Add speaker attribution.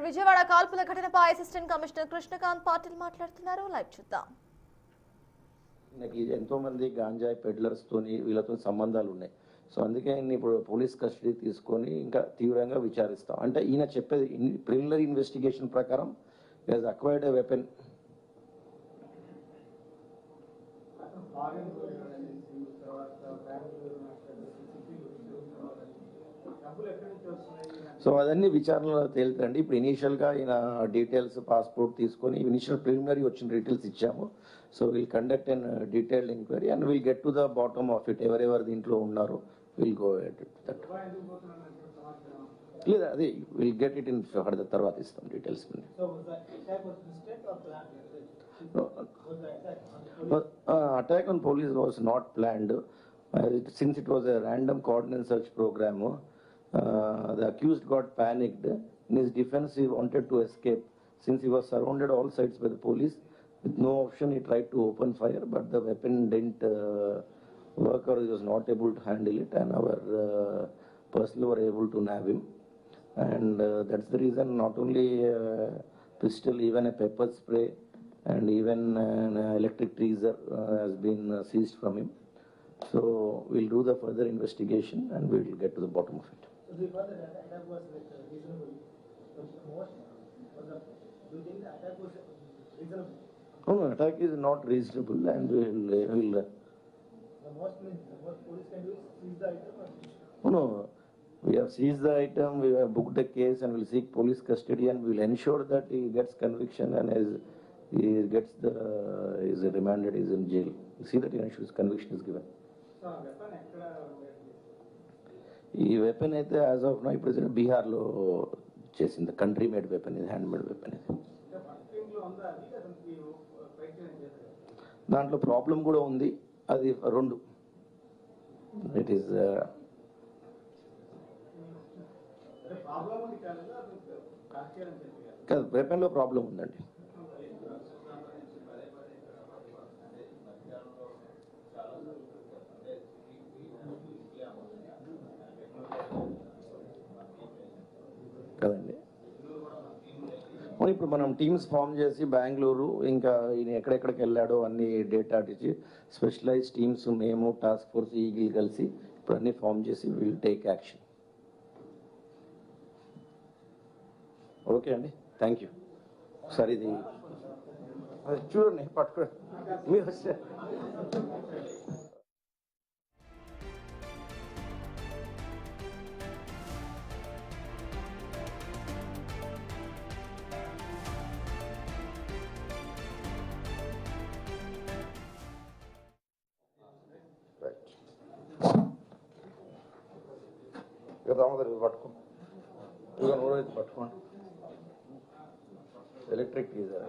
Speaker 1: Greater Vijayawada కాల్పుల ఘటనపై assistant commissioner Krishnakanth Patil మాట్లాడుతున్నారు. లైవ్ చూద్దాం.
Speaker 2: ఎంతో మంది గాంజాయి పెడ్లర్స్ తోని వీళ్ళతో సంబంధాలు ఉన్నాయి. సో అందుకే ఇప్పుడు పోలీస్ కస్టడీ తీసుకొని ఇంకా తీవ్రంగా విచారిస్తాం. అంటే ఈయన చెప్పేది ప్రిలిమినరీ ఇన్వెస్టిగేషన్ ప్రకారం హి అక్వైర్డ్ ఎ వెపన్. సో అదన్నీ విచారణలో తేలుతండి. ఇప్పుడు ఇనీషియల్గా ఈయన డీటెయిల్స్ పాస్పోర్ట్ తీసుకొని ఇనిషియల్ ప్రిలిమినరీ వచ్చిన డీటెయిల్స్ ఇచ్చాము. So will conduct and detailed enquiry and will get to the bottom of it. ఎవరెవరు దీంట్లో ఉన్నారో విల్ గో ఎట్ దట్. లేదా అది will get it in further, తర్వాత ఇస్తాం details. Attack on police was not planned. Since it was a random coordinate search program, the accused got panicked. In his defense, he wanted to escape. Since he was surrounded all sides by the police, with no option, he tried to open fire, but the weapon didn't work, or he was not able to handle it, and our personnel were able to nab him. And that's the reason not only pistol, even a pepper spray, and even an electric tweezer has been seized from him. So we'll do the further investigation and we will get to the bottom of it.
Speaker 3: So the further attack was reasonable. So do you think the attack was reasonable?
Speaker 2: No, attack is not reasonable, and we'll
Speaker 3: The most police can do is seize the item.
Speaker 2: No, we have seized the item, we have booked the case, and we'll seek police custody, and we'll ensure that he gets conviction and he gets is remanded, is in jail. You see that his conviction is given.
Speaker 3: So weapon ekkada
Speaker 2: ఈ weapon అయితే as of now ఇప్పుడు బీహార్లో చేసింది. Country made weapon ఇది, hand made weapon ఇది. దాంట్లో problem కూడా ఉంది. అది రెండు ఇట్ ఈస్ కాదు, వెపన్లో ప్రాబ్లం ఉందండి. కదండి, ఇప్పుడు మనం టీమ్స్ ఫామ్ చేసి బెంగళూరు ఇంకా ఈయన ఎక్కడెక్కడికి వెళ్ళాడో అన్ని డేటా ఇచ్చి స్పెషలైజ్ టీమ్స్, మేము టాస్క్ ఫోర్స్ ఈగిల్ కలిసి ఇప్పుడు అన్ని ఫామ్ చేసి విల్ టేక్ యాక్షన్. ఓకే అండి, థ్యాంక్ యూ. సరే ఇది చూడండి, పట్టుకోండి మీరు వస్తే. దామోదర్ పట్టుకో, ఇక నూరైతే పట్టుకోండి. Electric geyser.